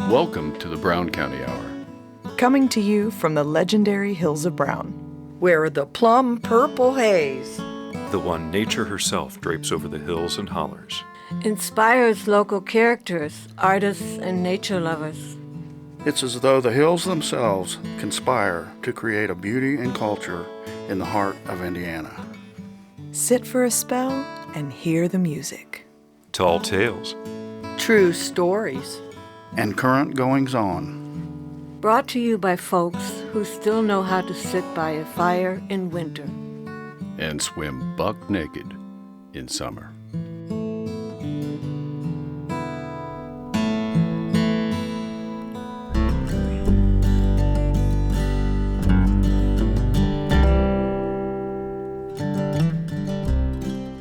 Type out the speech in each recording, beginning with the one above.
Welcome to the Brown County Hour. Coming to you from the legendary Hills of Brown, where the plum purple haze, the one nature herself drapes over the hills and hollers, inspires local characters, artists, and nature lovers. It's as though the hills themselves conspire to create a beauty and culture in the heart of Indiana. Sit for a spell and hear the music. tall tales, true stories, and current goings-on. Brought to you by folks who still know how to sit by a fire in winter And swim buck naked in summer.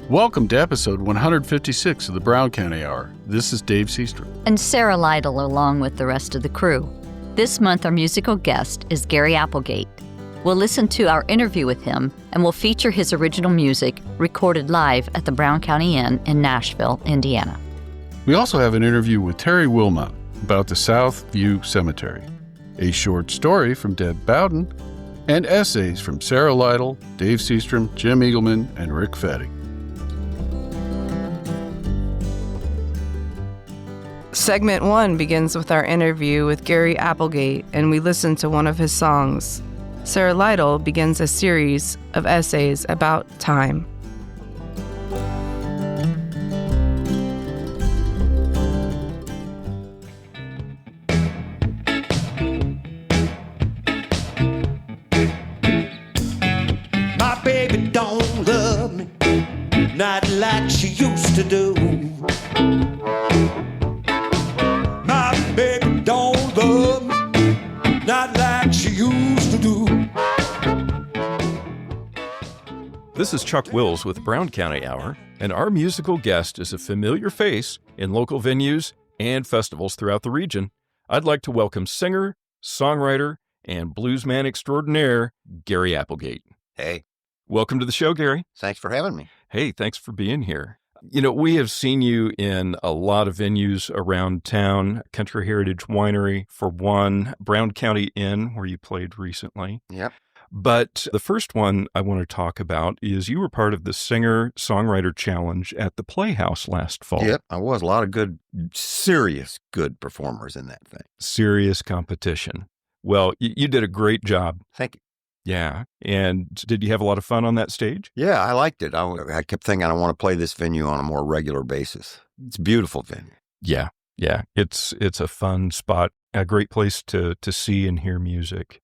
Welcome to episode 156 of the Brown County Hour. This is Dave Seastrom. And Sarah Lytle along with the rest of the crew. This month our musical guest is Gary Applegate. We'll listen to our interview with him and we'll feature his original music recorded live at the Brown County Inn in Nashville, Indiana. We also have an interview with Terry Wilmot about the South View Cemetery, a short story from Deb Bowden, and essays from Sarah Lytle, Dave Seastrom, Jim Eagleman, and Rick Fettig. Segment 1 begins with our interview with Gary Applegate, and we listen to one of his songs. Sarah Lytle begins a series of essays about time. My baby don't love me, not like she used to do. My baby don't love me, not like she used to do. This is Chuck Wills with Brown County Hour, and our musical guest is a familiar face in local venues and festivals throughout the region. I'd like to welcome singer, songwriter, and bluesman extraordinaire, Gary Applegate. Hey, Welcome to the show, Gary. thanks for having me. Hey, thanks for being here. You know, we have seen you in a lot of venues around town, Country Heritage Winery for one, Brown County Inn, where you played recently. Yep. But the first one I want to talk about is you were part of the Singer-Songwriter Challenge at the Playhouse last fall. Yep, I was. A lot of good, serious good performers in that thing. Serious competition. Well, you did a great job. Thank you. Yeah. And did you have a lot of fun on that stage? Yeah, I liked it. I kept thinking I want to play this venue on a more regular basis. It's a beautiful venue. Yeah. Yeah. It's a fun spot, a great place to see and hear music.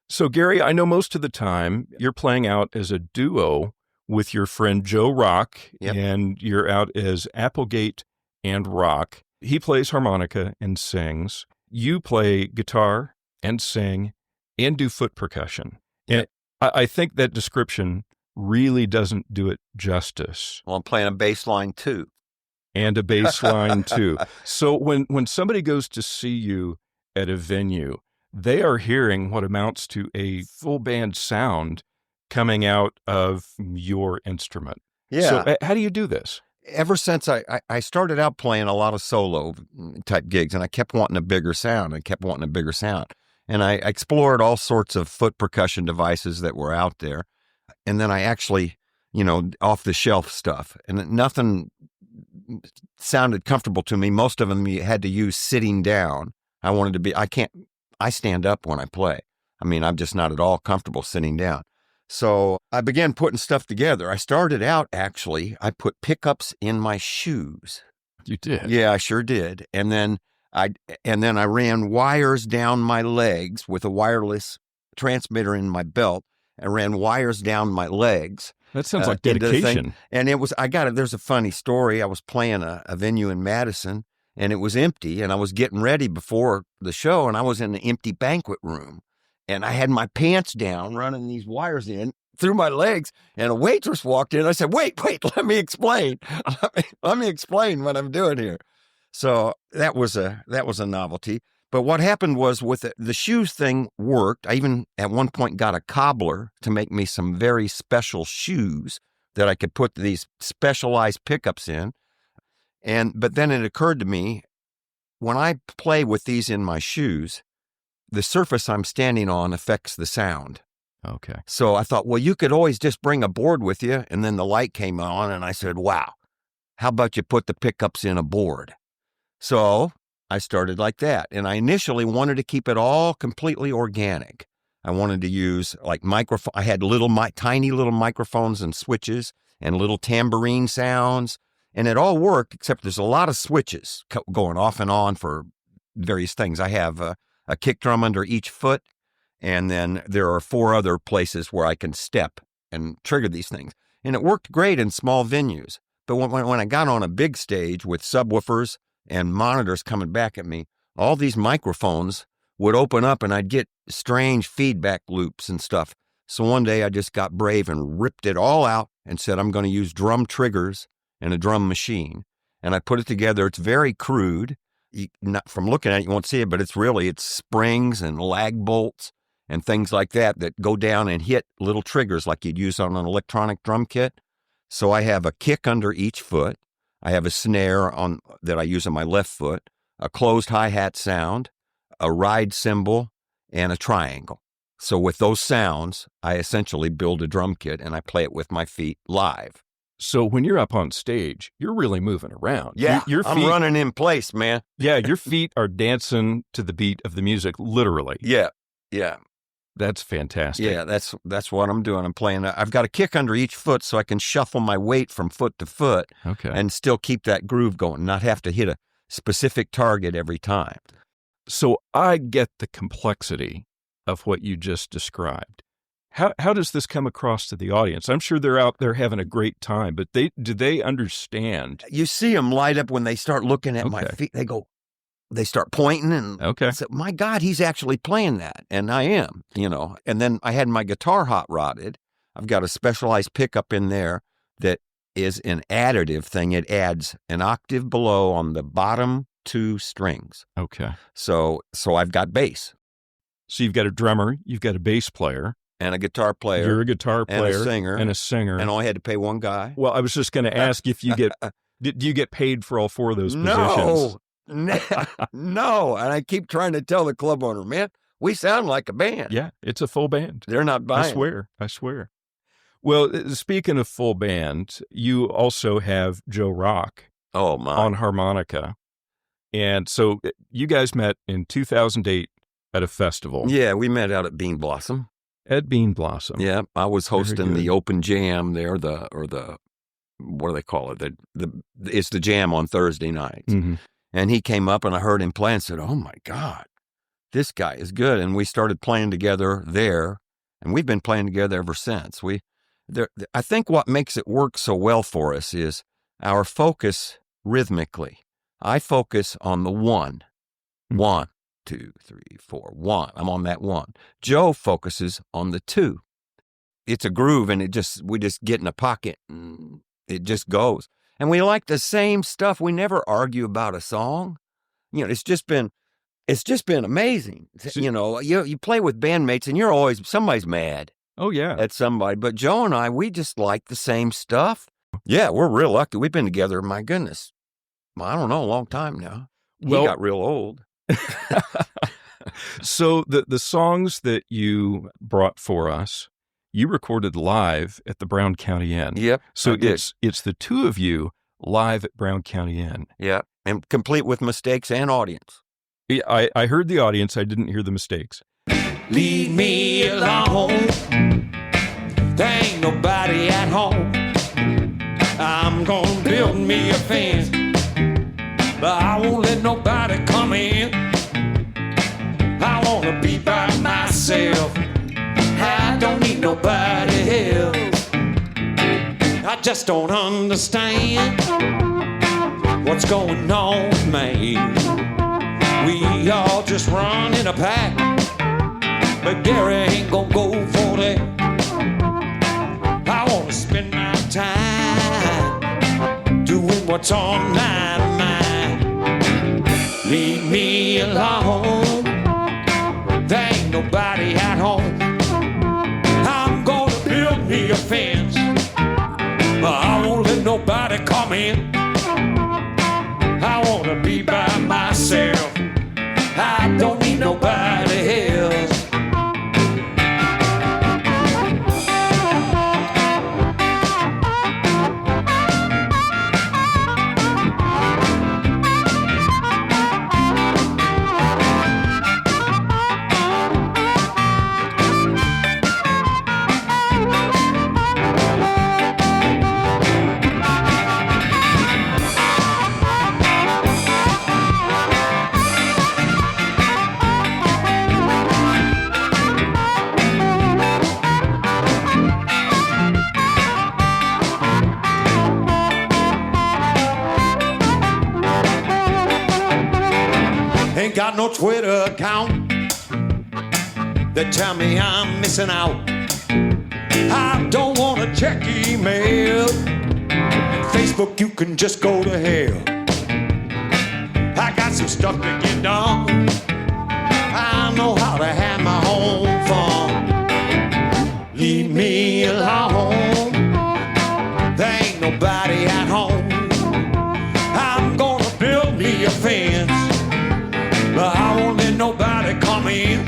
So, Gary, I know most of the time you're playing out as a duo with your friend Joe Rock, Yep. and you're out as Applegate and Rock. He plays harmonica and sings. You play guitar and sing and do foot percussion. And I think that description really doesn't do it justice. Well, I'm playing a bass line too. And a bass line too. So when somebody goes to see you at a venue, they are hearing what amounts to a full band sound coming out of your instrument. Yeah. So how do you do this? Ever since I started out playing a lot of solo type gigs, and I kept wanting a bigger sound and kept wanting a bigger sound. And I explored all sorts of foot percussion devices that were out there. And then I actually, off the shelf stuff. And nothing sounded comfortable to me. Most of them you had to use sitting down. I stand up when I play. I mean, I'm just not at all comfortable sitting down. So I began putting stuff together. I started out, actually, I put pickups in my shoes. You did? Yeah, I sure did. And then I ran wires down my legs with a wireless transmitter in my belt. I ran wires down my legs. That sounds like into the thing. dedication. And there's a funny story. I was playing a venue in Madison, and it was empty, and I was getting ready before the show, and I was in the empty banquet room, and I had my pants down running these wires in through my legs, and a waitress walked in. I said, wait, let me explain. Let me explain what I'm doing here. So that was a novelty. But what happened was with the shoes thing worked. I even at one point got a cobbler to make me some very special shoes that I could put these specialized pickups in. But then it occurred to me, when I play with these in my shoes, the surface I'm standing on affects the sound. Okay. So I thought, well, you could always just bring a board with you. And then the light came on and I said, wow, how about you put the pickups in a board? So I started like that. And I initially wanted to keep it all completely organic. I wanted to use like microphone. I had tiny little microphones and switches and little tambourine sounds. And it all worked, except there's a lot of switches going off and on for various things. I have a kick drum under each foot. And then there are 4 other places where I can step and trigger these things. And it worked great in small venues. But when I got on a big stage with subwoofers and monitors coming back at me, all these microphones would open up and I'd get strange feedback loops and stuff. So one day I just got brave and ripped it all out and said, I'm going to use drum triggers and a drum machine. And I put it together. It's very crude. From looking at it, you won't see it, but it's springs and lag bolts and things like that go down and hit little triggers like you'd use on an electronic drum kit. So I have a kick under each foot. I have a snare that I use on my left foot, a closed hi-hat sound, a ride cymbal, and a triangle. So with those sounds, I essentially build a drum kit and I play it with my feet live. So when you're up on stage, you're really moving around. Yeah, your feet, I'm running in place, man. Yeah, your feet are dancing to the beat of the music, literally. Yeah. That's fantastic. Yeah, that's what I'm doing. I'm playing. I've got a kick under each foot so I can shuffle my weight from foot to foot and still keep that groove going, not have to hit a specific target every time. So I get the complexity of what you just described. How does this come across to the audience? I'm sure they're out there having a great time, but do they understand? You see them light up when they start looking at my feet. They start pointing and say, my God, he's actually playing that. And I am, And then I had my guitar hot rodded. I've got a specialized pickup in there that is an additive thing. It adds an octave below on the bottom 2 strings. Okay. So I've got bass. So you've got a drummer, you've got a bass player. And a guitar player. You're a guitar player. And a singer. And I only had to pay one guy. Well, I was just going to ask if you get, do you get paid for all 4 of those positions? No. And I keep trying to tell the club owner, man, we sound like a band. Yeah, it's a full band. They're not buying. I swear. Well, speaking of full band, you also have Joe Rock on harmonica. And so you guys met in 2008 at a festival. Yeah, we met out at Bean Blossom. At Bean Blossom. Yeah, I was hosting the open jam there, what do they call it? It's the jam on Thursday nights. Mm-hmm. And he came up and I heard him play and said, oh my God, this guy is good. And we started playing together there, and we've been playing together ever since. I think what makes it work so well for us is our focus rhythmically. I focus on the 1. 1, 2, 3, 4, 1. I'm on that 1. Joe focuses on the 2. It's a groove, and we just get in a pocket and it just goes. And we like the same stuff. We never argue about a song. It's just been amazing. You play with bandmates and you're always, somebody's mad. Oh yeah. At somebody. But Joe and I, we just like the same stuff. Yeah, we're real lucky. We've been together, my goodness, I don't know, a long time now. Well, he got real old. So the songs that you brought for us, you recorded live at the Brown County Inn. Yep. So it's the 2 of you live at Brown County Inn. Yeah, and complete with mistakes and audience. Yeah, I heard the audience. I didn't hear the mistakes. Leave me alone. There ain't nobody at home. I'm gonna build me a fence, but I won't let nobody come in. I wanna be by myself. I don't need nobody else. I just don't understand what's going on with me. We all just run in a pack, but Gary ain't gonna go for that. I wanna spend my time doing what's on my mind. Leave me alone. There ain't nobody at home. I'm gonna build me a fence, but I won't let nobody come in. I wanna be by myself. ain't got no Twitter account. They tell me I'm missing out. I don't want to check email. Facebook, you can just go to hell. I got some stuff to get done. I know how to have my own fun. Leave me alone. There ain't nobody at home. I'm gonna build me a fence, but I won't let nobody come in.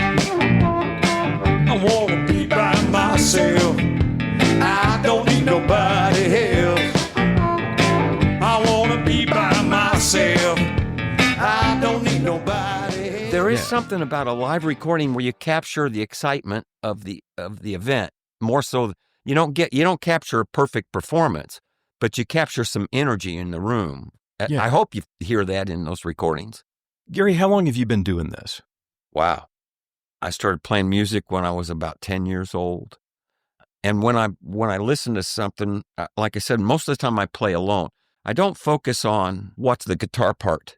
I wanna be by myself. I don't need nobody else. I wanna be by myself. I don't need nobody else. There is something about a live recording where you capture the excitement of the event more so. You don't capture a perfect performance, but you capture some energy in the room. Yeah. I hope you hear that in those recordings. Gary, how long have you been doing this? Wow. I started playing music when I was about 10 years old. And when I listen to something, like I said, most of the time I play alone. I don't focus on what's the guitar part.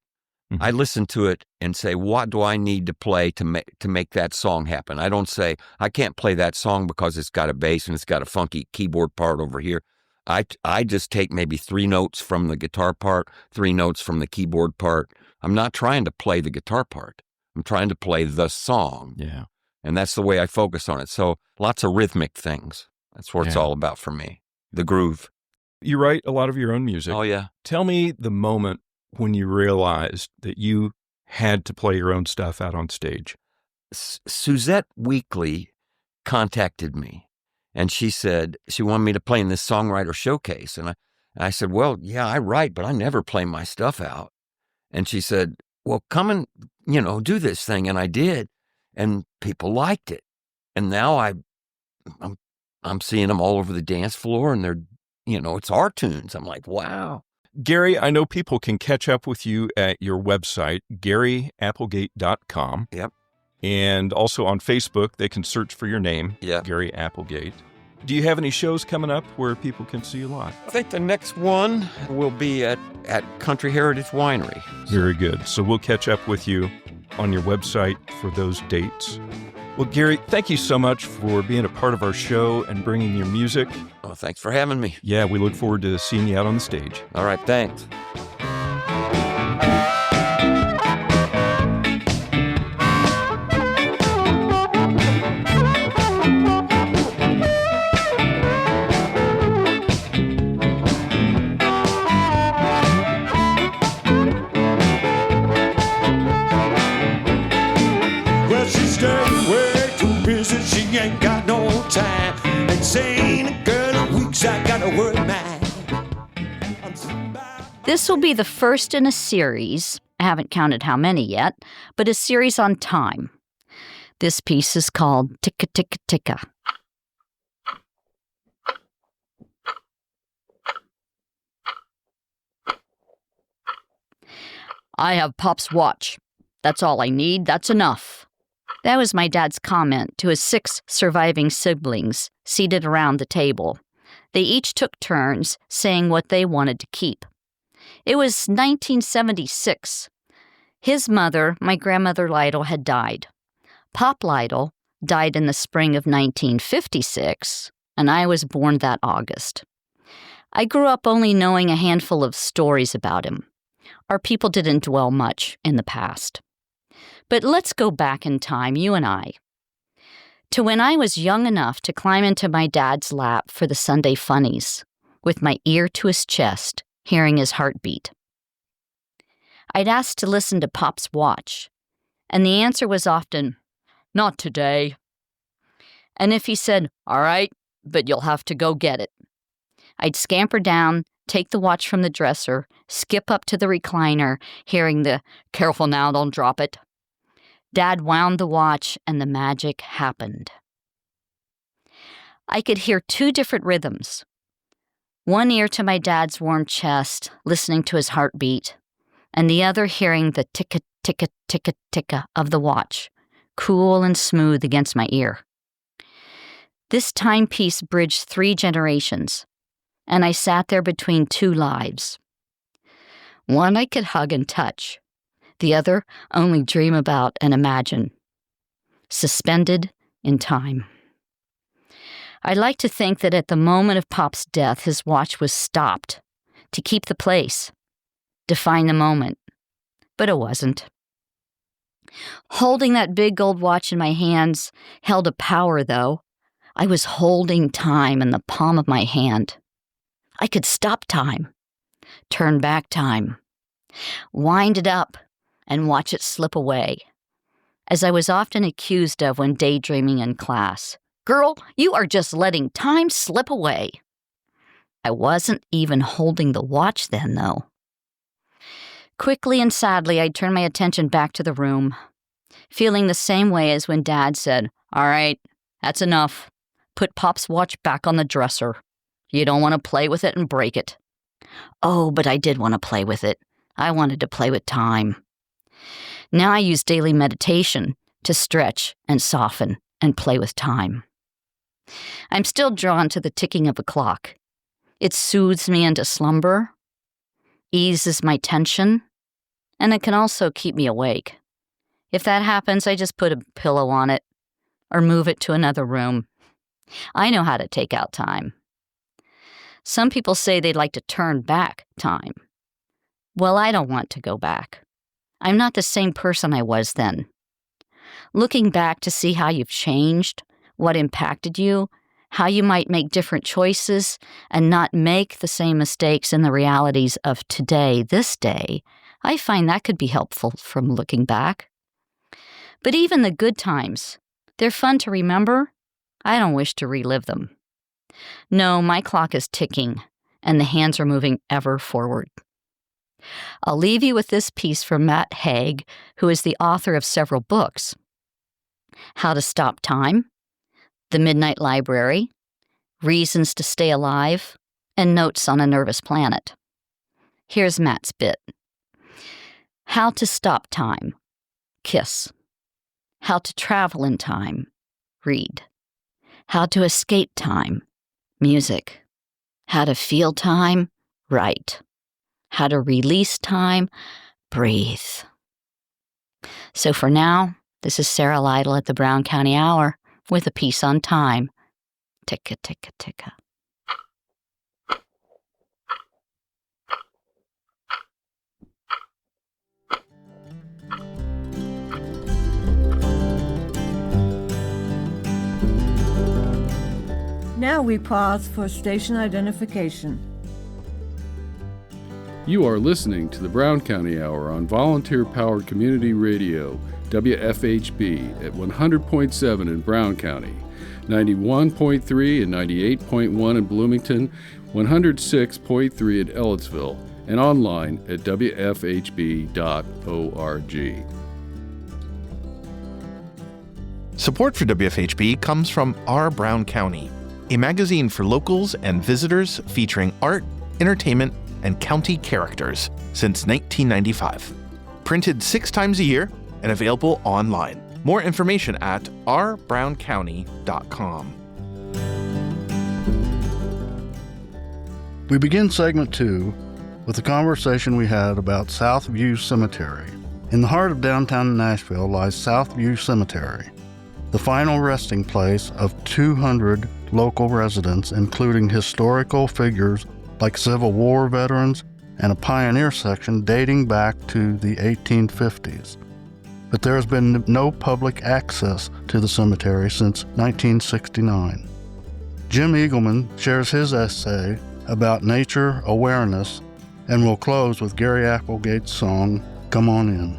Mm-hmm. I listen to it and say, what do I need to play to make that song happen? I don't say, I can't play that song because it's got a bass and it's got a funky keyboard part over here. I just take maybe 3 notes from the guitar part, 3 notes from the keyboard part. I'm not trying to play the guitar part. I'm trying to play the song. Yeah. And that's the way I focus on it. So lots of rhythmic things. That's what it's all about for me. The groove. You write a lot of your own music. Oh, yeah. Tell me the moment when you realized that you had to play your own stuff out on stage. Suzette Weekly contacted me, and she said she wanted me to play in this songwriter showcase. And I said, well, yeah, I write, but I never play my stuff out. And she said, well, come and, do this thing. And I did, and people liked it. And now I'm seeing them all over the dance floor, and they're, it's our tunes. I'm like, wow. Gary, I know people can catch up with you at your website, GaryApplegate.com. Yep. And also on Facebook, they can search for your name, Yep. Gary Applegate. Do you have any shows coming up where people can see you live? I think the next one will be at Country Heritage Winery. Very good. So we'll catch up with you on your website for those dates. Well, Gary, thank you so much for being a part of our show and bringing your music. Well, thanks for having me. Yeah, we look forward to seeing you out on the stage. All right, thanks. Well, she's staying way too busy. She ain't got no time. And saying a girl in weeks, I got a word man. This will be the first in a series. I haven't counted how many yet, but a series on time. This piece is called Ticka Ticka Ticka. I have Pop's watch. That's all I need. That's enough. That was my dad's comment to his 6 surviving siblings seated around the table. They each took turns saying what they wanted to keep. It was 1976. His mother, my grandmother Lytle, had died. Pop Lytle died in the spring of 1956, and I was born that August. I grew up only knowing a handful of stories about him. Our people didn't dwell much in the past. But let's go back in time, you and I, to when I was young enough to climb into my dad's lap for the Sunday funnies, with my ear to his chest, hearing his heartbeat. I'd asked to listen to Pop's watch, and the answer was often, "Not today." And if he said, "All right, but you'll have to go get it," I'd scamper down, take the watch from the dresser, skip up to the recliner, hearing the "Careful now, don't drop it." Dad wound the watch, and the magic happened. I could hear 2 different rhythms. One ear to my dad's warm chest, listening to his heartbeat, and the other hearing the ticka, ticka, ticka, ticka of the watch, cool and smooth against my ear. This timepiece bridged 3 generations, and I sat there between 2 lives. One I could hug and touch. The other, only dream about and imagine. Suspended in time. I'd like to think that at the moment of Pop's death, his watch was stopped to keep the place, define the moment. But it wasn't. Holding that big gold watch in my hands held a power, though. I was holding time in the palm of my hand. I could stop time, turn back time, wind it up, and watch it slip away, as I was often accused of when daydreaming in class. Girl, you are just letting time slip away. I wasn't even holding the watch then, though. Quickly and sadly, I turned my attention back to the room, feeling the same way as when Dad said, "All right, that's enough. Put Pop's watch back on the dresser. You don't want to play with it and break it." Oh, but I did want to play with it. I wanted to play with time. Now I use daily meditation to stretch and soften and play with time. I'm still drawn to the ticking of a clock. It soothes me into slumber, eases my tension, and it can also keep me awake. If that happens, I just put a pillow on it or move it to another room. I know how to take out time. Some people say they'd like to turn back time. Well, I don't want to go back. I'm not the same person I was then. Looking back to see how you've changed, what impacted you, how you might make different choices and not make the same mistakes in the realities of today, this day, I find that could be helpful from looking back. But even the good times, they're fun to remember. I don't wish to relive them. No, my clock is ticking, and the hands are moving ever forward. I'll leave you with this piece from Matt Haig, who is the author of several books: How to Stop Time, The Midnight Library, Reasons to Stay Alive, and Notes on a Nervous Planet. Here's Matt's bit. How to Stop Time, Kiss. How to Travel in Time, read. How to Escape Time, music. How to Feel Time, write. How to Release Time, breathe. So for now, this is Sarah Lytle at the Brown County Hour with a piece on time. Ticka, ticka, ticka. Now we pause for station identification. You are listening to the Brown County Hour on volunteer-powered community radio, WFHB, at 100.7 in Brown County, 91.3 and 98.1 in Bloomington, 106.3 at Ellettsville, and online at wfhb.org. Support for WFHB comes from Our Brown County, a magazine for locals and visitors featuring art, entertainment, and county characters since 1995. Printed 6 times a year and available online. More information at ourbrowncounty.com. We begin segment 2 with a conversation we had about Southview Cemetery. In the heart of downtown Nashville lies Southview Cemetery, the final resting place of 200 local residents, including historical figures like Civil War veterans and a pioneer section dating back to the 1850s. But there has been no public access to the cemetery since 1969. Jim Eagleman shares his essay about nature awareness, and we'll close with Gary Applegate's song, Come On In.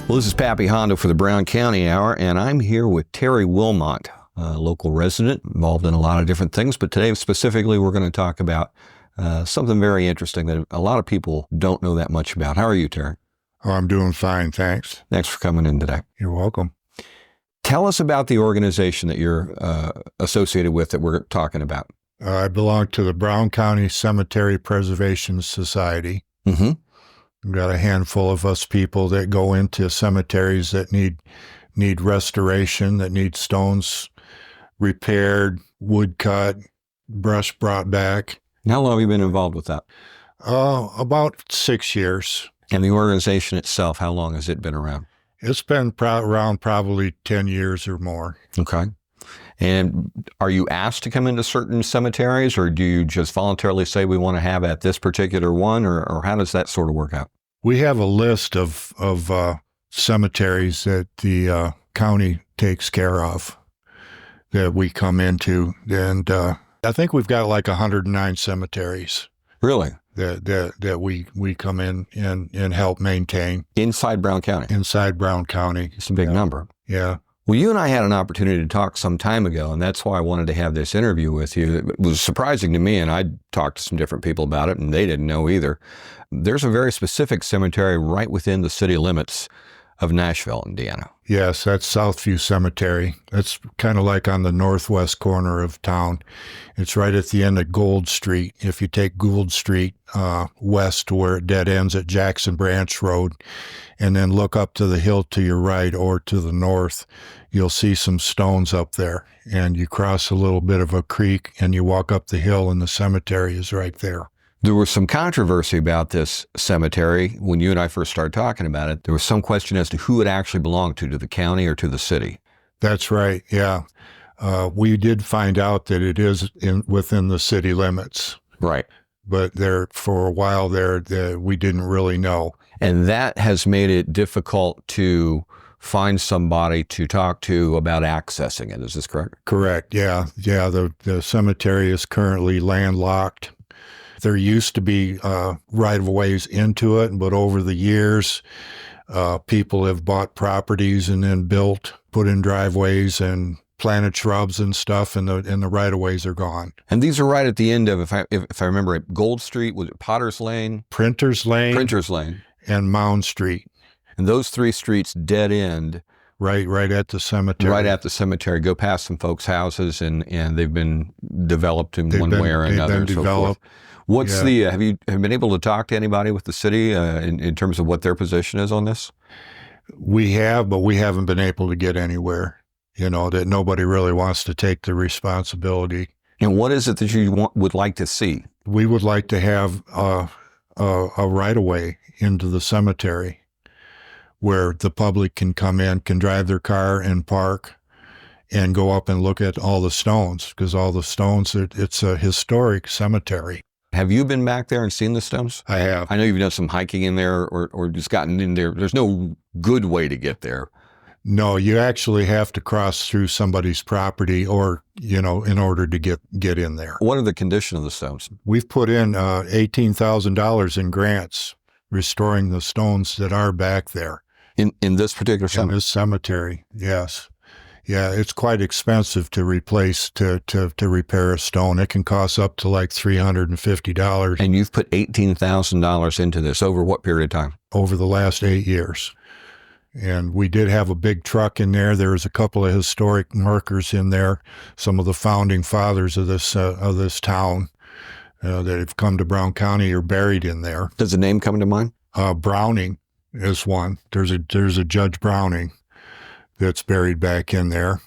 Well, this is Pappy Hondo for the Brown County Hour, and I'm here with Terry Wilmot, a local resident involved in a lot of different things. But today, specifically, we're going to talk about something very interesting that a lot of people don't know that much about. How are you, Terry? Oh, I'm doing fine, thanks. Thanks for coming in today. You're welcome. Tell us about the organization that you're associated with that we're talking about. I belong to the Brown County Cemetery Preservation Society. Mm-hmm. We've got a handful of us people that go into cemeteries that need restoration, that need stones repaired, wood cut, brush brought back. How long have you been involved with that? About 6 years. And the organization itself, how long has it been around? It's been around probably 10 years or more. Okay. And are you asked to come into certain cemeteries, or do you just voluntarily say we want to have at this particular one, or how does that sort of work out? We have a list of cemeteries that the county takes care of that we come into. And I think we've got like 109 cemeteries. Really? That we come in and help maintain. Inside Brown County? Inside Brown County. It's a big number. Yeah. Well, you and I had an opportunity to talk some time ago, and that's why I wanted to have this interview with you. It was surprising to me, and I talked to some different people about it, and they didn't know either. There's a very specific cemetery right within the city limits of Nashville, Indiana. Yes, that's Southview Cemetery. That's kind of like on the northwest corner of town. It's right at the end of Gold Street. If you take Gould Street west to where it dead ends at Jackson Branch Road, and then look up to the hill to your right or to the north, you'll see some stones up there. And you cross a little bit of a creek and you walk up the hill and the cemetery is right there. There was some controversy about this cemetery when you and I first started talking about it. There was some question as to who it actually belonged to the county or to the city. That's right, yeah. We did find out that it is within the city limits. Right. But for a while we didn't really know. And that has made it difficult to find somebody to talk to about accessing it. Is this correct? Correct, yeah. Yeah, the cemetery is currently landlocked. There used to be right-of-ways into it, but over the years, people have bought properties and then put in driveways and planted shrubs and stuff, and the right-of-ways are gone. And these are right at the end of, if I remember it, Gold Street, was it Potter's Lane? Printers Lane, and Mound Street. And those three streets dead end. Right at the cemetery. Right at the cemetery. Go past some folks' houses, and they've been developed in one way or another. They've been developed. What's have you been able to talk to anybody with the city in terms of what their position is on this? We have, but we haven't been able to get anywhere. That nobody really wants to take the responsibility. And what is it that you would like to see? We would like to have a right-of-way into the cemetery where the public can come in, can drive their car and park and go up and look at all the stones, because all the stones, it's a historic cemetery. Have you been back there and seen the stones? I have. I know you've done some hiking in there or just gotten in there. There's no good way to get there. No, you actually have to cross through somebody's property or, in order to get in there. What are the condition of the stones? We've put in $18,000 in grants restoring the stones that are back there. In this particular cemetery? In this cemetery, yes. Yeah, it's quite expensive to replace, to repair a stone. It can cost up to like $350. And you've put $18,000 into this over what period of time? Over the last 8 years. And we did have a big truck in there. There was a couple of historic markers in there. Some of the founding fathers of this town that have come to Brown County are buried in there. Does a name come to mind? Browning is one. There's a Judge Browning that's buried back in there.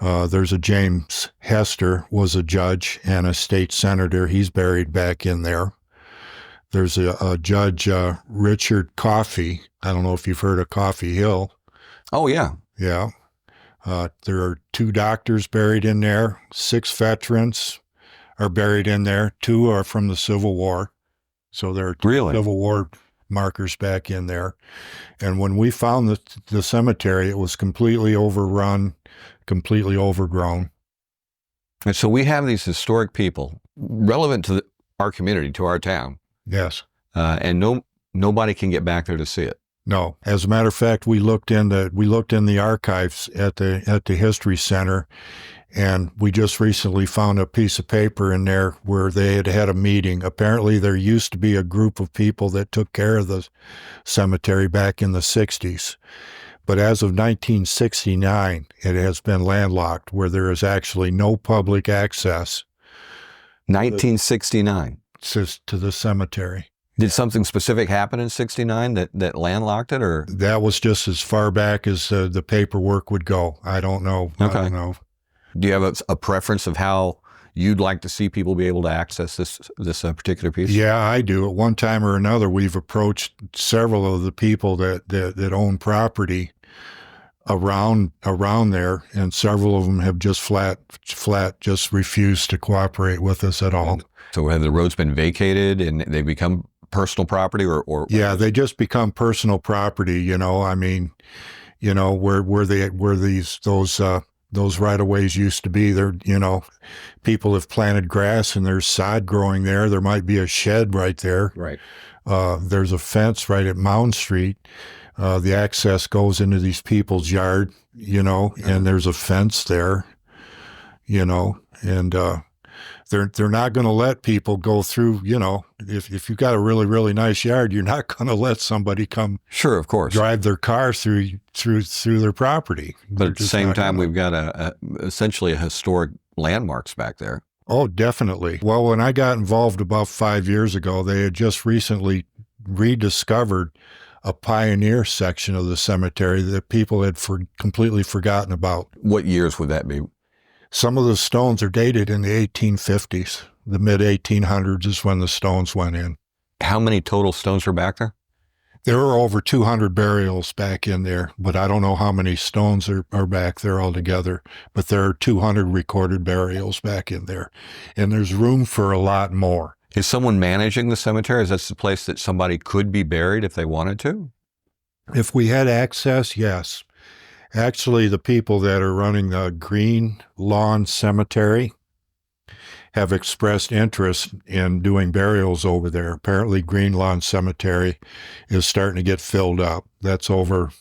There's a James Hester, was a judge and a state senator. He's buried back in there. There's a Judge Richard Coffey. I don't know if you've heard of Coffey Hill. Oh, yeah. Yeah. There are 2 doctors buried in there. 6 veterans are buried in there. 2 are from the Civil War. So there are 2 Civil War markers back in there. And when we found the cemetery, it was completely overrun, completely overgrown. And so we have these historic people relevant to our community, to our town. Yes. And nobody can get back there to see it. No. As a matter of fact, we looked in the archives at the History Center, and we just recently found a piece of paper in there where they had a meeting. Apparently, there used to be a group of people that took care of the cemetery back in the 60s. But as of 1969, it has been landlocked, where there is actually no public access. 1969? To the cemetery. Did something specific happen in 69 that landlocked it, or? That was just as far back as the paperwork would go. I don't know. Okay. I don't know. Do you have a preference of how you'd like to see people be able to access this particular piece? Yeah, I do. At one time or another, we've approached several of the people that own property around there, and several of them have just flat just refused to cooperate with us at all. So have the roads been vacated and they become personal property, or Yeah, they just become personal property. I mean, where those right of ways used to be. There, people have planted grass and there's sod growing there. There might be a shed right there. Right. There's a fence right at Mound Street. The access goes into these people's yard, and there's a fence there, and they're not going to let people go through, if you've got a really, really nice yard, you're not going to let somebody come sure, of course, drive their car through their property. But at the same time, we've got essentially a historic landmarks back there. Oh, definitely. Well, when I got involved about 5 years ago, they had just recently rediscovered a pioneer section of the cemetery that people had completely forgotten about. What years would that be? Some of the stones are dated in the 1850s. The mid-1800s is when the stones went in. How many total stones are back there? There are over 200 burials back in there, but I don't know how many stones are back there altogether. But there are 200 recorded burials back in there, and there's room for a lot more. Is someone managing the cemetery? Is that the place that somebody could be buried if they wanted to? If we had access, yes. Actually, the people that are running the Green Lawn Cemetery have expressed interest in doing burials over there. Apparently, Green Lawn Cemetery is starting to get filled up. That's over,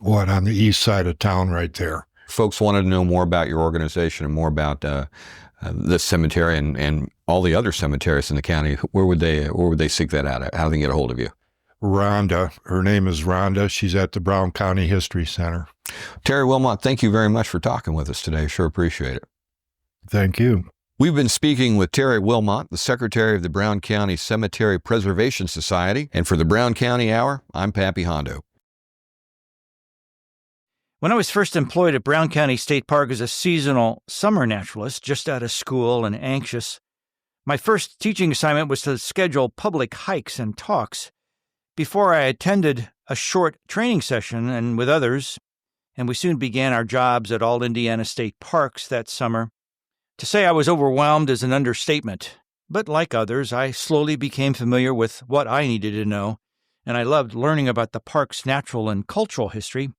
on the east side of town right there. Folks wanted to know more about your organization and more about this cemetery and all the other cemeteries in the county. Where would they seek that out? How do they get a hold of you? Rhonda. Her name is Rhonda. She's at the Brown County History Center. Terry Wilmot, thank you very much for talking with us today. Sure appreciate it. Thank you. We've been speaking with Terry Wilmot, the Secretary of the Brown County Cemetery Preservation Society. And for the Brown County Hour, I'm Pappy Hondo. When I was first employed at Brown County State Park as a seasonal summer naturalist, just out of school and anxious, my first teaching assignment was to schedule public hikes and talks. Before I attended a short training session and with others, and we soon began our jobs at all Indiana state parks that summer. To say I was overwhelmed is an understatement, but like others, I slowly became familiar with what I needed to know, and I loved learning about the park's natural and cultural history.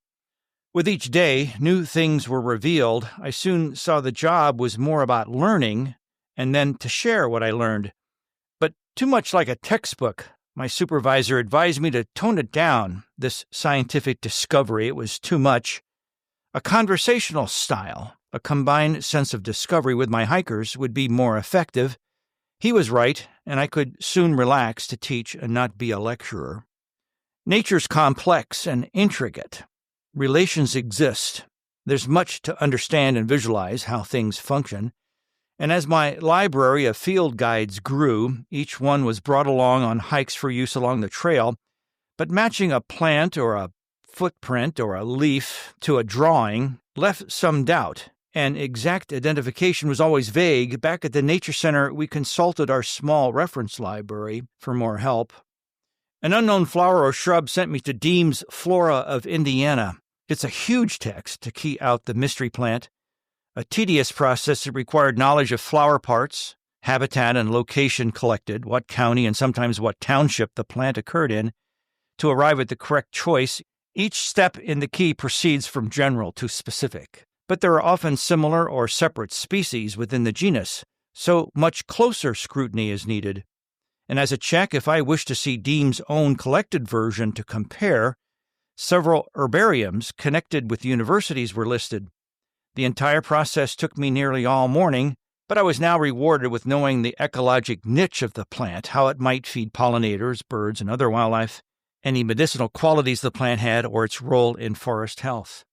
With each day, new things were revealed. I soon saw the job was more about learning and then to share what I learned. But too much like a textbook, my supervisor advised me to tone it down, this scientific discovery. It was too much. A conversational style, a combined sense of discovery with my hikers would be more effective. He was right, and I could soon relax to teach and not be a lecturer. Nature's complex and intricate. Relations exist. There's much to understand and visualize how things function. And as my library of field guides grew, each one was brought along on hikes for use along the trail, but matching a plant or a footprint or a leaf to a drawing left some doubt, and exact identification was always vague. Back at the Nature Center, we consulted our small reference library for more help. An unknown flower or shrub sent me to Deems' Flora of Indiana. It's a huge text to key out the mystery plant, a tedious process that required knowledge of flower parts, habitat and location collected, what county and sometimes what township the plant occurred in, to arrive at the correct choice. Each step in the key proceeds from general to specific, but there are often similar or separate species within the genus, so much closer scrutiny is needed. And as a check, if I wish to see Deems' own collected version to compare, several herbariums connected with universities were listed. The entire process took me nearly all morning, but I was now rewarded with knowing the ecologic niche of the plant, how it might feed pollinators, birds, and other wildlife, any medicinal qualities the plant had, or its role in forest health.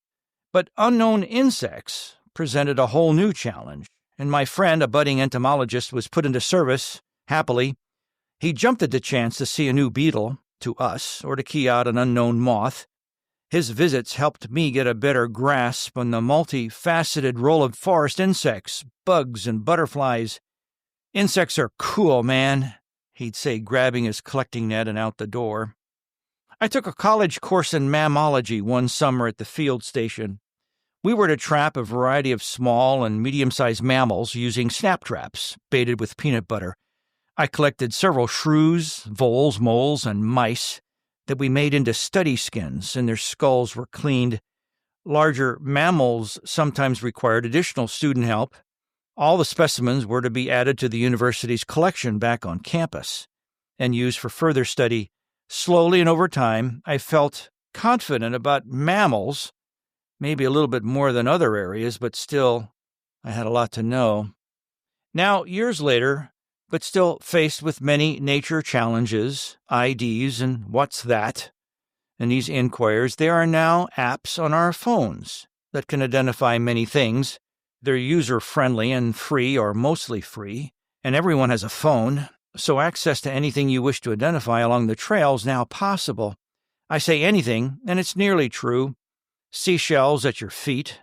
But unknown insects presented a whole new challenge, and my friend, a budding entomologist, was put into service. Happily, he jumped at the chance to see a new beetle, to us, or to key out an unknown moth. His visits helped me get a better grasp on the multifaceted role of forest insects, bugs, and butterflies. Insects are cool, man, he'd say, grabbing his collecting net and out the door. I took a college course in mammalogy one summer at the field station. We were to trap a variety of small and medium-sized mammals using snap traps, baited with peanut butter. I collected several shrews, voles, moles, and mice that we made into study skins, and their skulls were cleaned. Larger mammals sometimes required additional student help. All the specimens were to be added to the university's collection back on campus and used for further study. Slowly and over time, I felt confident about mammals, maybe a little bit more than other areas, but still, I had a lot to know. Now, years later, but still faced with many nature challenges, IDs, and what's that? And these inquiries, there are now apps on our phones that can identify many things. They're user-friendly and free, or mostly free, and everyone has a phone, so access to anything you wish to identify along the trail is now possible. I say anything, and it's nearly true. Seashells at your feet,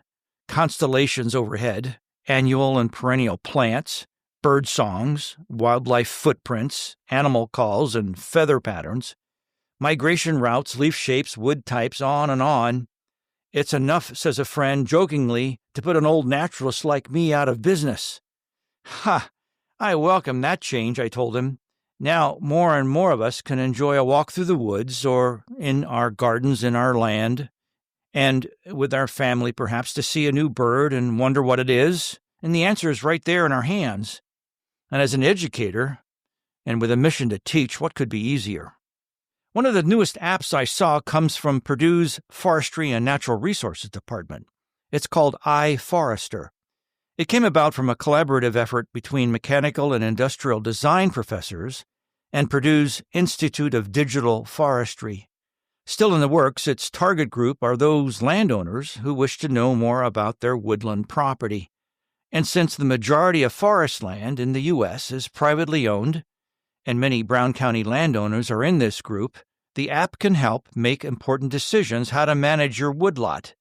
constellations overhead, annual and perennial plants, bird songs, wildlife footprints, animal calls, and feather patterns, migration routes, leaf shapes, wood types, on and on. It's enough, says a friend jokingly, to put an old naturalist like me out of business. Ha! I welcome that change, I told him. Now more and more of us can enjoy a walk through the woods or in our gardens in our land, and with our family perhaps to see a new bird and wonder what it is, and the answer is right there in our hands. And as an educator, and with a mission to teach, what could be easier? One of the newest apps I saw comes from Purdue's Forestry and Natural Resources Department. It's called iForester. It came about from a collaborative effort between mechanical and industrial design professors and Purdue's Institute of Digital Forestry. Still in the works, its target group are those landowners who wish to know more about their woodland property. And since the majority of forest land in the U.S. is privately owned, and many Brown County landowners are in this group, the app can help make important decisions how to manage your woodlot.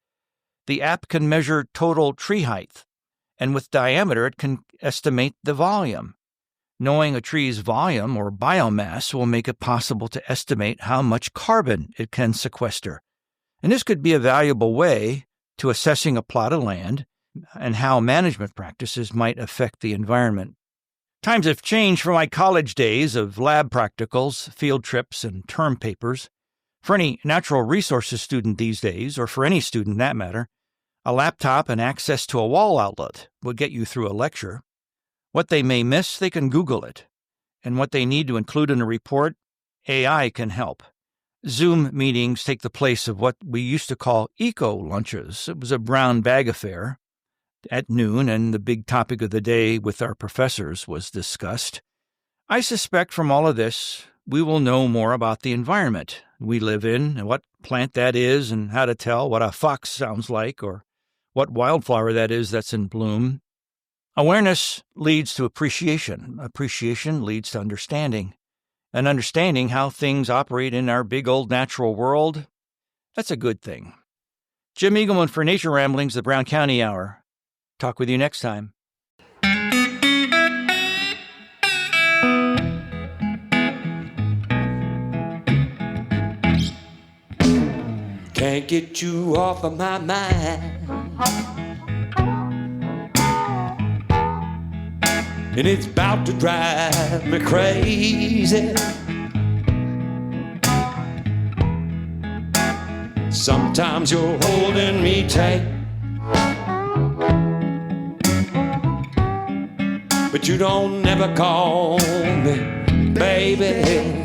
The app can measure total tree height, and with diameter it can estimate the volume. Knowing a tree's volume or biomass will make it possible to estimate how much carbon it can sequester. And this could be a valuable way to assessing a plot of land and how management practices might affect the environment. Times have changed from my college days of lab practicals, field trips, and term papers. For any natural resources student these days, or for any student that matter, a laptop and access to a wall outlet would get you through a lecture. What they may miss, they can Google it. And what they need to include in a report, AI can help. Zoom meetings take the place of what we used to call eco-lunches. It was a brown bag affair at noon, and the big topic of the day with our professors was discussed. I suspect from all of this, we will know more about the environment we live in, and what plant that is, and how to tell what a fox sounds like, or what wildflower that is that's in bloom. Awareness leads to appreciation. Appreciation leads to understanding. And understanding how things operate in our big old natural world, that's a good thing. Jim Eagleman for Nature Ramblings, the Brown County Hour. Talk with you next time. Can't get you off of my mind. And it's about to drive me crazy. Sometimes you're holding me tight, but you don't never call me baby.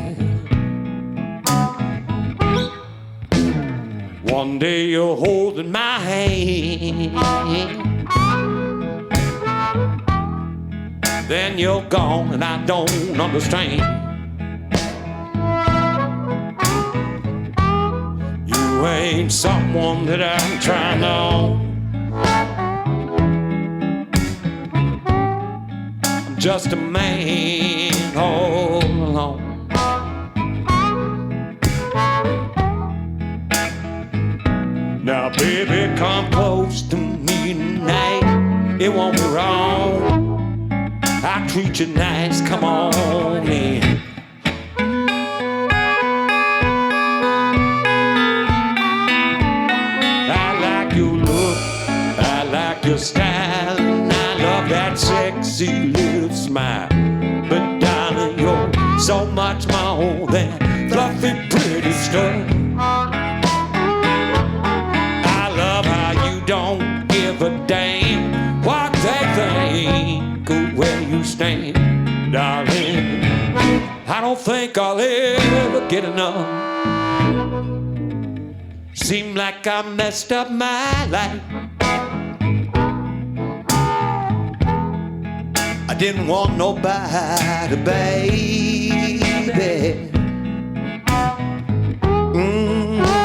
One day you're holding my hand, then you're gone and I don't understand. You ain't someone that I'm trying to own. I'm just a man all alone. come close to me tonight, it won't be wrong. I'll treat you nice, come on in. I like your look, I like your style, and I love that sexy little smile. But darling, you're so much more than fluffy, pretty stuff. I love how you don't give a damn what they think of where you stand, darling. I don't think I'll ever get enough. Seem like I messed up my life. I didn't want nobody, baby.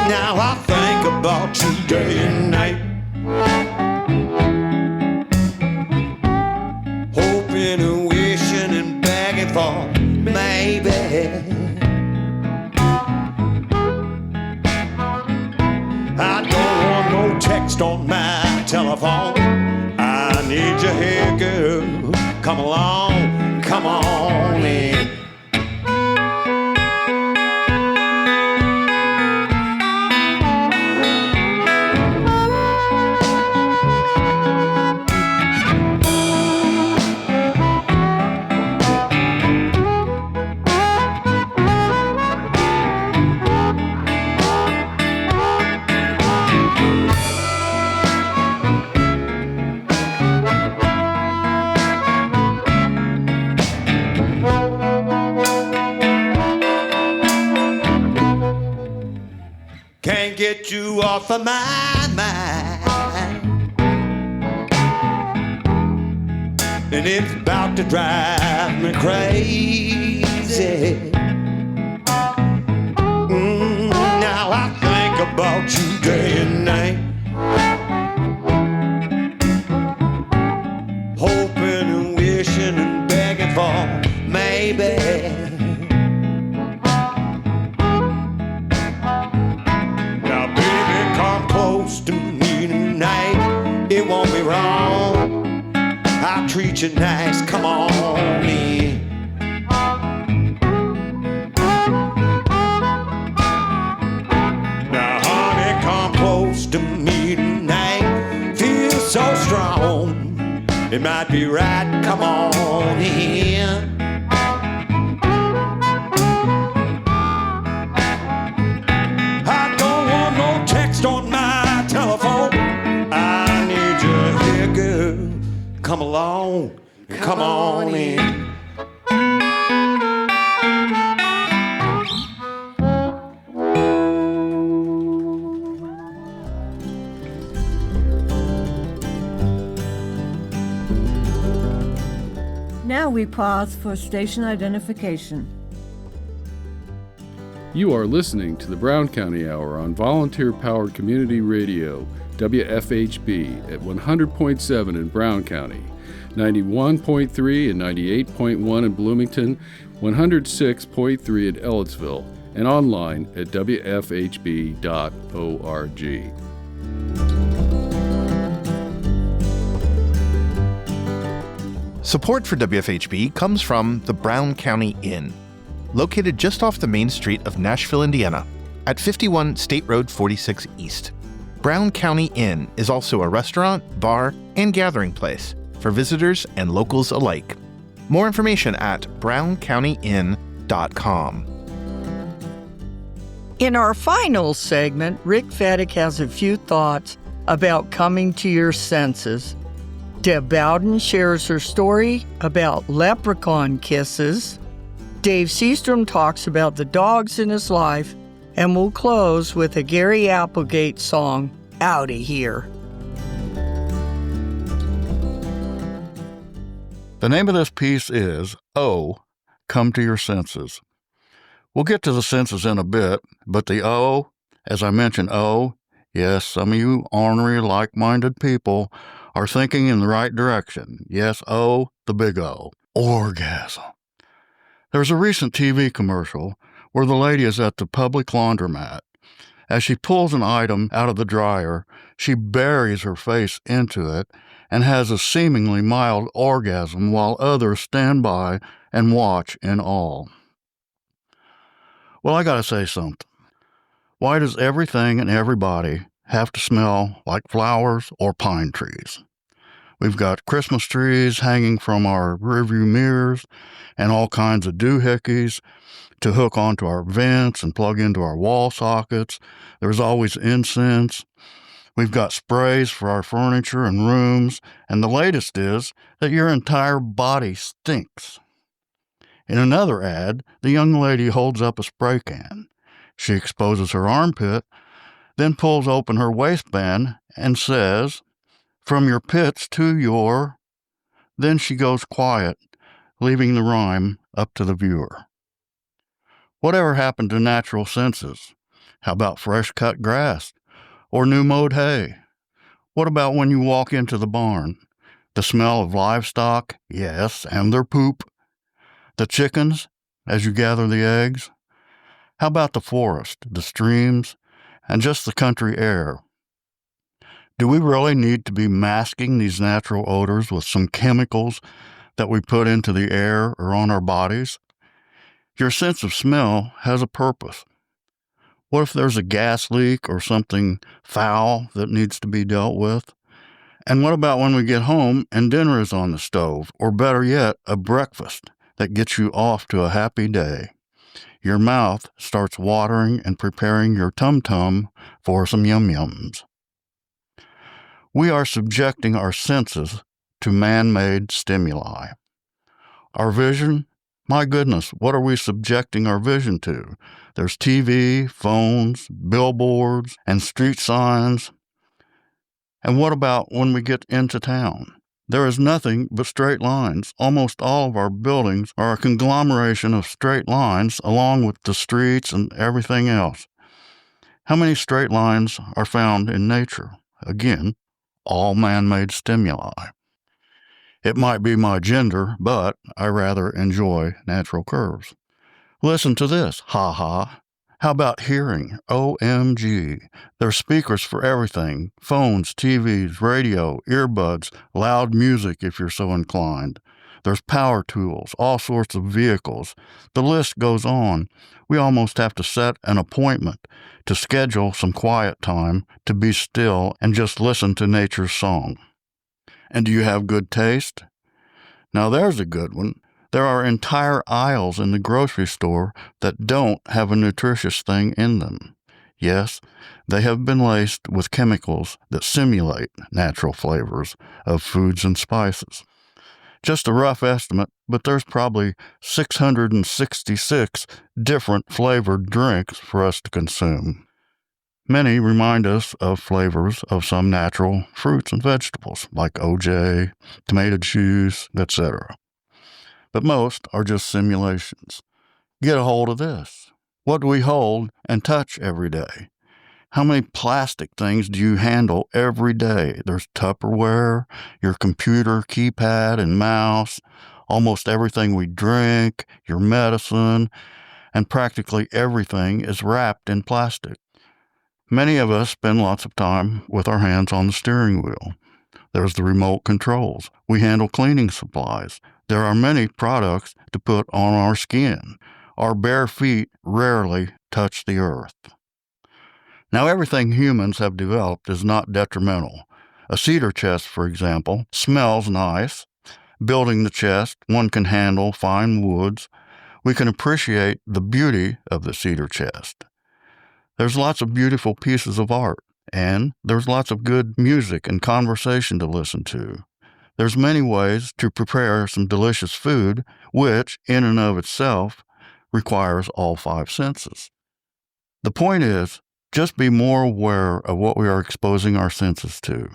Now I think about you day and night, hoping and wishing and begging for maybe. I don't want no text on my telephone. I need you here, girl. Come along, come on in. Can't get you off of my mind, and it's about to drive me crazy. Now I think about you day and night, hoping and wishing and begging for maybe. To me tonight, it won't be wrong. I'll treat you nice, come on in. Now honey, come close to me tonight. Feel so strong, it might be right, come on in. I don't want no text on my telephone. I need you here, girl. Come along, come on in. Now we pause for station identification. You are listening to the Brown County Hour on volunteer-powered community radio, WFHB, at 100.7 in Brown County, 91.3 and 98.1 in Bloomington, 106.3 at Ellettsville, and online at wfhb.org. Support for WFHB comes from the Brown County Inn, located just off the main street of Nashville, Indiana, at 51 State Road 46 East. Brown County Inn is also a restaurant, bar, and gathering place for visitors and locals alike. More information at browncountyinn.com. In our final segment, Rick Feddick has a few thoughts about coming to your senses. Deb Bowden shares her story about leprechaun kisses. Dave Seastrom talks about the dogs in his life, and we'll close with a Gary Applegate song, Outta Here. The name of this piece is Oh, Come to Your Senses. We'll get to the senses in a bit, but the O, as I mentioned, yes, some of you ornery, like-minded people are thinking in the right direction. Yes, the big O, orgasm. There's a recent TV commercial where the lady is at the public laundromat, As she pulls an item out of the dryer, she buries her face into it and has a seemingly mild orgasm while others stand by and watch in awe. Well, I gotta say something. Why does everything and everybody have to smell like flowers or pine trees? We've got Christmas trees hanging from our rearview mirrors and all kinds of doohickeys to hook onto our vents and plug into our wall sockets. There's always incense. We've got sprays for our furniture and rooms, and the latest is that your entire body stinks. In another ad, the young lady holds up a spray can. She exposes her armpit, then pulls open her waistband and says, "From your pits to your..." Then she goes quiet, leaving the rhyme up to the viewer. Whatever happened to natural senses? How about fresh cut grass or new mowed hay? What about when you walk into the barn? The smell of livestock, yes, and their poop. The chickens as you gather the eggs. How about the forest, the streams, and just the country air? Do we really need to be masking these natural odors with some chemicals that we put into the air or on our bodies? Your sense of smell has a purpose. What if there's a gas leak or something foul that needs to be dealt with? And what about when we get home and dinner is on the stove, or better yet, a breakfast that gets you off to a happy day? Your mouth starts watering and preparing your tum-tum for some yum-yums. We are subjecting our senses to man-made stimuli. Our vision? My goodness, what are we subjecting our vision to? There's TV, phones, billboards, and street signs. And what about when we get into town? There is nothing but straight lines. Almost all of our buildings are a conglomeration of straight lines along with the streets and everything else. How many straight lines are found in nature? Again, all man-made stimuli. It might be my gender, but I rather enjoy natural curves. Listen to this, ha-ha. How about hearing? OMG. There's speakers for everything. Phones, TVs, radio, earbuds, loud music if you're so inclined. There's power tools, all sorts of vehicles. The list goes on. We almost have to set an appointment to schedule some quiet time to be still and just listen to nature's song. And do you have good taste? Now there's a good one. There are entire aisles in the grocery store that don't have a nutritious thing in them. Yes, they have been laced with chemicals that simulate natural flavors of foods and spices. Just a rough estimate, but there's probably 666 different flavored drinks for us to consume. Many remind us of flavors of some natural fruits and vegetables, like OJ, tomato juice, etc. But most are just simulations. Get a hold of this. What do we hold and touch every day? How many plastic things do you handle every day? There's Tupperware, your computer keypad and mouse, almost everything we drink, your medicine, and practically everything is wrapped in plastic. Many of us spend lots of time with our hands on the steering wheel. There's the remote controls. We handle cleaning supplies. There are many products to put on our skin. Our bare feet rarely touch the earth. Now, everything humans have developed is not detrimental. A cedar chest, for example, smells nice. Building the chest, one can handle fine woods. We can appreciate the beauty of the cedar chest. There's lots of beautiful pieces of art, and there's lots of good music and conversation to listen to. There's many ways to prepare some delicious food, which, in and of itself, requires all five senses. The point is, just be more aware of what we are exposing our senses to.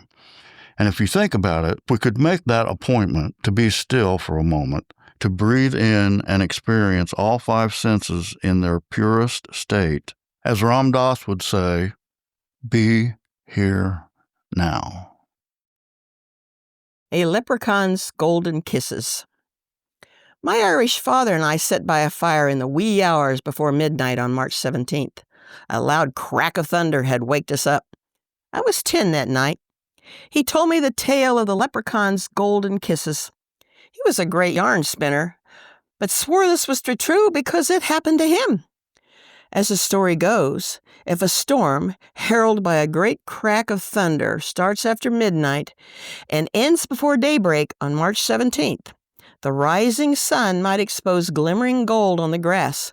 And if you think about it, we could make that appointment to be still for a moment, to breathe in and experience all five senses in their purest state. As Ram Dass would say, be here now. A Leprechaun's Golden Kisses. My Irish father and I sat by a fire in the wee hours before midnight on March 17th. A loud crack of thunder had waked us up. I was 10 that night. He told me the tale of the leprechaun's golden kisses. He was a great yarn spinner, but swore this was true because it happened to him. As the story goes, if a storm, heralded by a great crack of thunder, starts after midnight and ends before daybreak on March 17th, the rising sun might expose glimmering gold on the grass.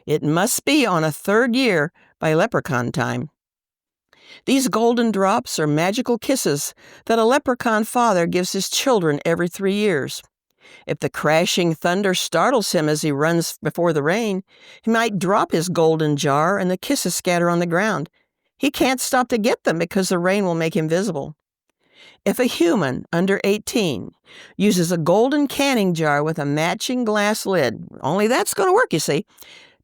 It must be on a third year by leprechaun time. These golden drops are magical kisses that a leprechaun father gives his children every 3 years. If the crashing thunder startles him as he runs before the rain, he might drop his golden jar and the kisses scatter on the ground. He can't stop to get them because the rain will make him visible. If a human under 18 uses a golden canning jar with a matching glass lid, only that's going to work, you see,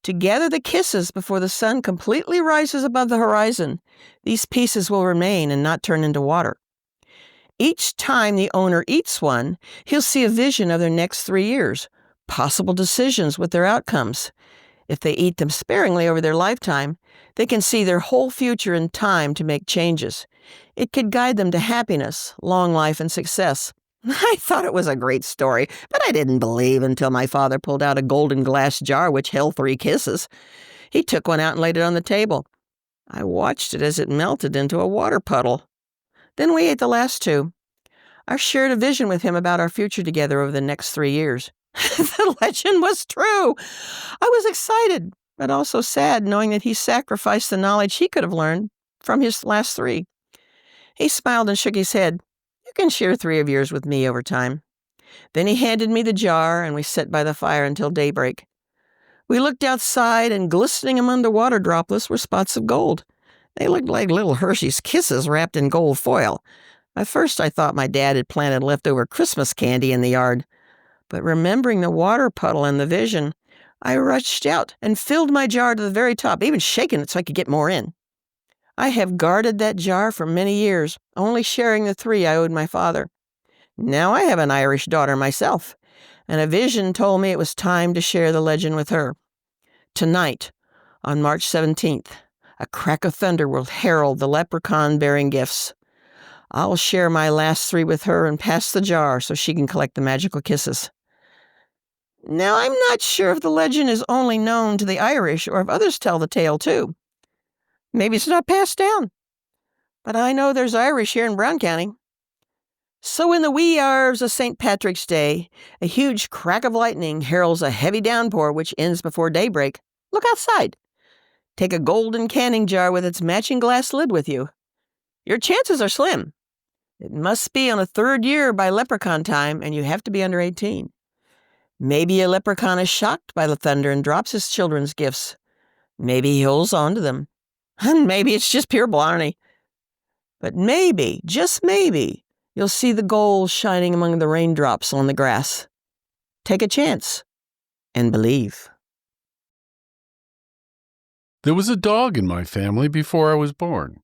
to gather the kisses before the sun completely rises above the horizon, these pieces will remain and not turn into water. Each time the owner eats one, he'll see a vision of their next 3 years, possible decisions with their outcomes. If they eat them sparingly over their lifetime, they can see their whole future in time to make changes. It could guide them to happiness, long life, and success. I thought it was a great story, but I didn't believe until my father pulled out a golden glass jar which held 3 kisses. He took one out and laid it on the table. I watched it as it melted into a water puddle. Then we ate the last 2. I shared a vision with him about our future together over the next 3 years. The legend was true. I was excited, but also sad knowing that he sacrificed the knowledge he could have learned from his last 3. He smiled and shook his head. You can share 3 of yours with me over time. Then he handed me the jar, and we sat by the fire until daybreak. We looked outside, and glistening among the water droplets were spots of gold. They looked like little Hershey's Kisses wrapped in gold foil. At first I thought my dad had planted leftover Christmas candy in the yard. But remembering the water puddle and the vision, I rushed out and filled my jar to the very top, even shaking it so I could get more in. I have guarded that jar for many years, only sharing the 3 I owed my father. Now I have an Irish daughter myself, and a vision told me it was time to share the legend with her. Tonight, on March 17th, a crack of thunder will herald the leprechaun bearing gifts. I'll share my last 3 with her and pass the jar so she can collect the magical kisses. Now, I'm not sure if the legend is only known to the Irish or if others tell the tale too. Maybe it's not passed down. But I know there's Irish here in Brown County. So in the wee hours of St. Patrick's Day, a huge crack of lightning heralds a heavy downpour which ends before daybreak. Look outside. Take a golden canning jar with its matching glass lid with you. Your chances are slim. It must be on a third year by leprechaun time, and you have to be under 18. Maybe a leprechaun is shocked by the thunder and drops his children's gifts. Maybe he holds on to them. And maybe it's just pure blarney. But maybe, just maybe, you'll see the gold shining among the raindrops on the grass. Take a chance and believe. There was a dog in my family before I was born.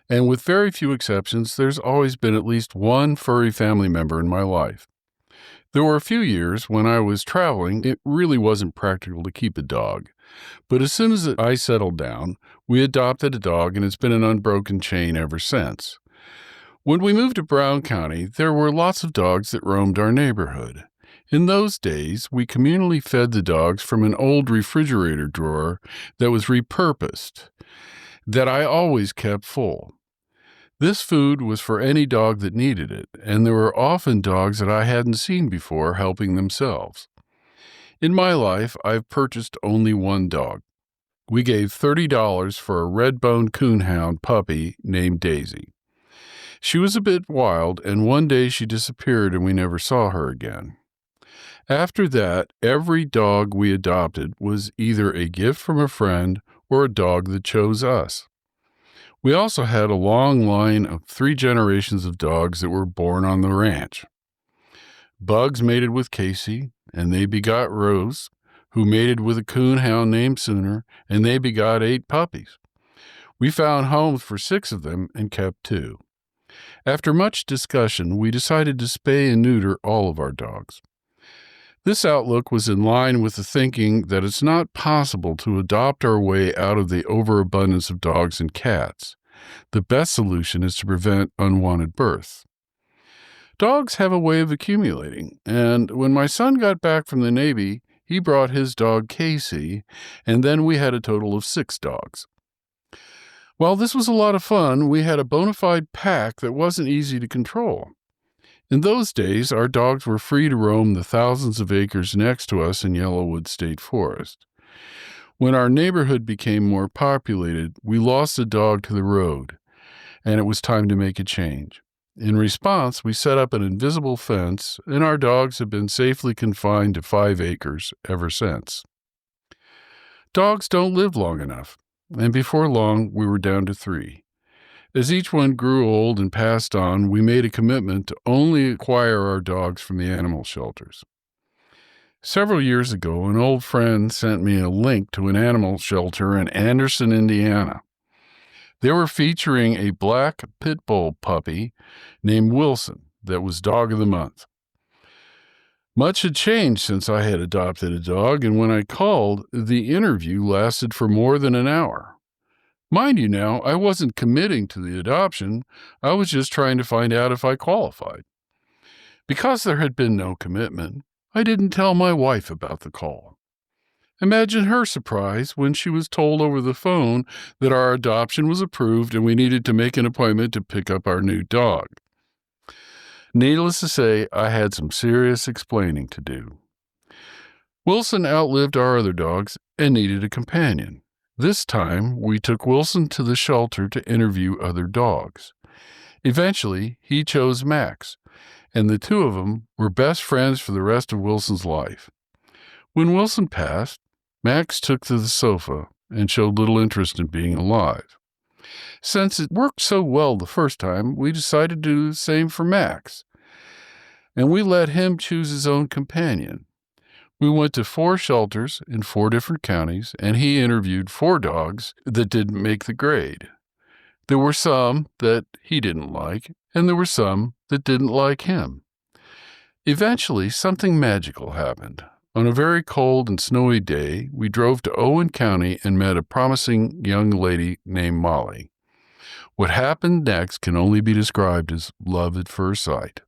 And with very few exceptions, there's always been at least one furry family member in my life. There were a few years when I was traveling, it really wasn't practical to keep a dog. But as soon as I settled down, we adopted a dog, and it's been an unbroken chain ever since. When we moved to Brown County, there were lots of dogs that roamed our neighborhood. In those days, we communally fed the dogs from an old refrigerator drawer that was repurposed, that I always kept full. This food was for any dog that needed it, and there were often dogs that I hadn't seen before helping themselves. In my life, I've purchased only one dog. We gave $30 for a red-boned coonhound puppy named Daisy. She was a bit wild, and one day she disappeared and we never saw her again. After that, every dog we adopted was either a gift from a friend or a dog that chose us. We also had a long line of 3 generations of dogs that were born on the ranch. Bugs mated with Casey, and they begot Rose, who mated with a coonhound named Sooner, and they begot 8 puppies. We found homes for 6 of them and kept 2. After much discussion, we decided to spay and neuter all of our dogs. This outlook was in line with the thinking that it's not possible to adopt our way out of the overabundance of dogs and cats. The best solution is to prevent unwanted birth. Dogs have a way of accumulating, and when my son got back from the Navy, he brought his dog Casey, and then we had a total of 6 dogs. While this was a lot of fun, we had a bona fide pack that wasn't easy to control. In those days, our dogs were free to roam the thousands of acres next to us in Yellowwood State Forest. When our neighborhood became more populated, we lost a dog to the road, and it was time to make a change. In response, we set up an invisible fence, and our dogs have been safely confined to 5 acres ever since. Dogs don't live long enough, and before long, we were down to 3. As each one grew old and passed on, we made a commitment to only acquire our dogs from the animal shelters. Several years ago, an old friend sent me a link to an animal shelter in Anderson, Indiana. They were featuring a black pit bull puppy named Wilson that was Dog of the Month. Much had changed since I had adopted a dog, and when I called, the interview lasted for more than an hour. Mind you now, I wasn't committing to the adoption. I was just trying to find out if I qualified. Because there had been no commitment, I didn't tell my wife about the call. Imagine her surprise when she was told over the phone that our adoption was approved and we needed to make an appointment to pick up our new dog. Needless to say, I had some serious explaining to do. Wilson outlived our other dogs and needed a companion. This time, we took Wilson to the shelter to interview other dogs. Eventually, he chose Max, and the 2 of them were best friends for the rest of Wilson's life. When Wilson passed, Max took to the sofa and showed little interest in being alive. Since it worked so well the first time, we decided to do the same for Max, and we let him choose his own companion. We went to 4 shelters in 4 different counties, and he interviewed 4 dogs that didn't make the grade. There were some that he didn't like, and there were some that didn't like him. Eventually, something magical happened. On a very cold and snowy day, we drove to Owen County and met a promising young lady named Molly. What happened next can only be described as love at first sight.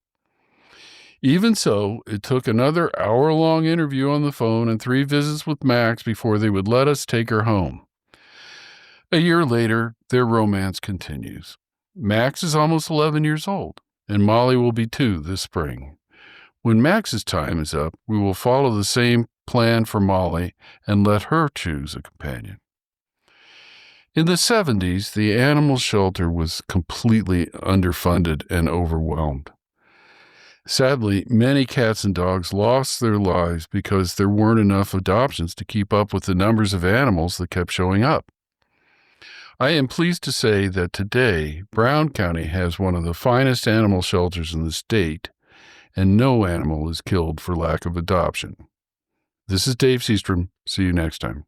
Even so, it took another hour-long interview on the phone and 3 visits with Max before they would let us take her home. A year later, their romance continues. Max is almost 11 years old, and Molly will be 2 this spring. When Max's time is up, we will follow the same plan for Molly and let her choose a companion. In the 70s, the animal shelter was completely underfunded and overwhelmed. Sadly, many cats and dogs lost their lives because there weren't enough adoptions to keep up with the numbers of animals that kept showing up. I am pleased to say that today, Brown County has one of the finest animal shelters in the state, and no animal is killed for lack of adoption. This is Dave Seastrom. See you next time.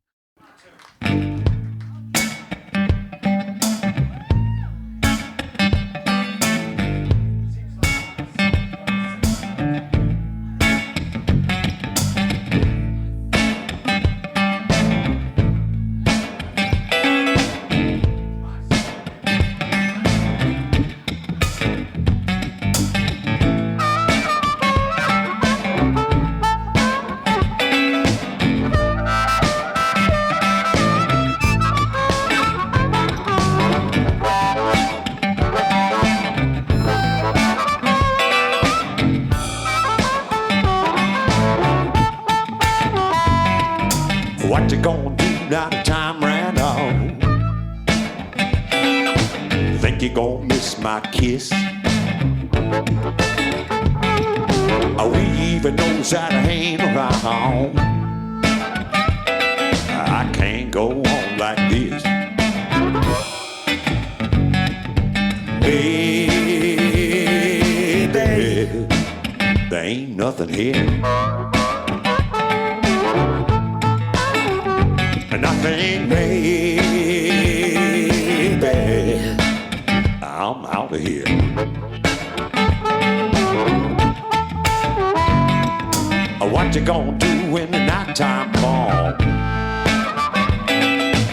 What you gonna do now the time ran out? Think you gonna miss my kiss? Are we even knows how to hang around? I can't go on like this. Baby, there ain't nothing here. Nothing, baby. I'm out of here. What what you gonna do when the nighttime falls?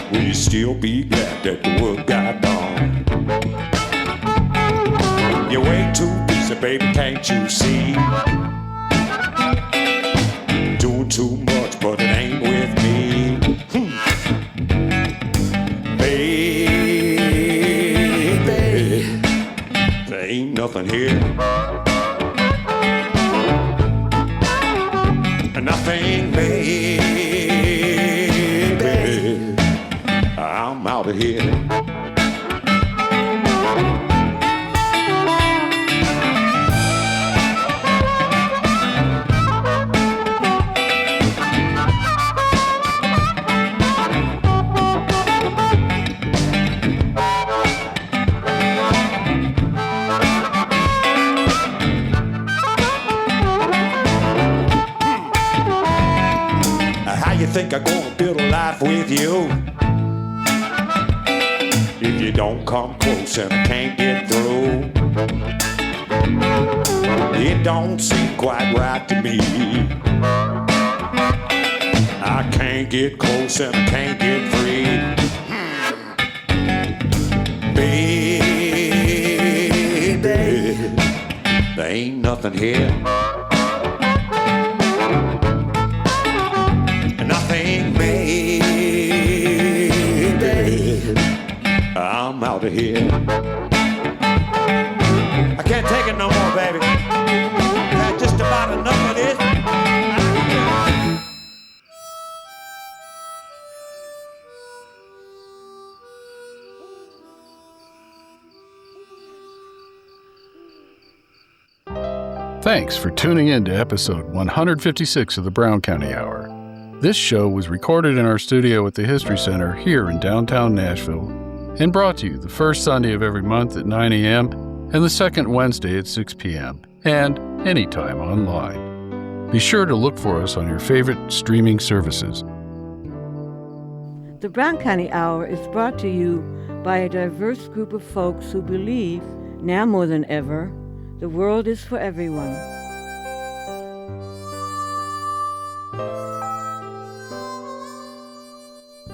Will you still be glad that the work got done? You're way too busy, baby, can't you see? Doing too much, but it ain't with me. Baby, there ain't nothing here. Nothing, baby. I'm out of here. Think I'm gonna build a life with you? If you don't come close and I can't get through, it don't seem quite right to me. I can't get close and I can't get free. Baby, there ain't nothing here. Nothing, baby. I'm out of here. I can't take it no more, baby. Had just about enough of this. Thanks for tuning in to episode 156 of the Brown County Hour. This show was recorded in our studio at the History Center here in downtown Nashville and brought to you the first Sunday of every month at 9 a.m. and the second Wednesday at 6 p.m. and anytime online. Be sure to look for us on your favorite streaming services. The Brown County Hour is brought to you by a diverse group of folks who believe, now more than ever, the world is for everyone.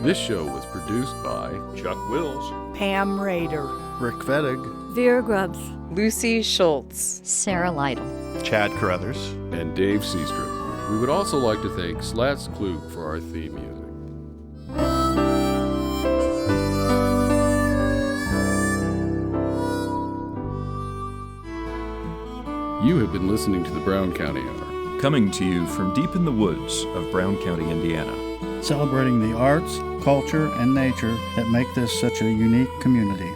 This show was produced by Chuck Wills, Pam Rader, Rick Fettig, Vera Grubbs, Lucy Schultz, Sarah Lytle, Chad Carruthers, and Dave Seastrom. We would also like to thank Slats Klug for our theme music. You have been listening to the Brown County Hour. coming to you from deep in the woods of Brown County, Indiana. Celebrating the arts, culture, and nature that make this such a unique community.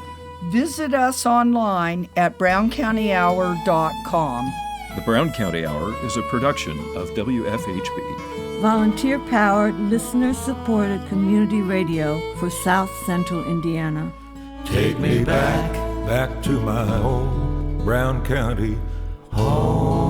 Visit us online at browncountyhour.com. The Brown County Hour is a production of WFHB. Volunteer-powered, listener-supported community radio for South Central Indiana. Take me back to my home, Brown County home.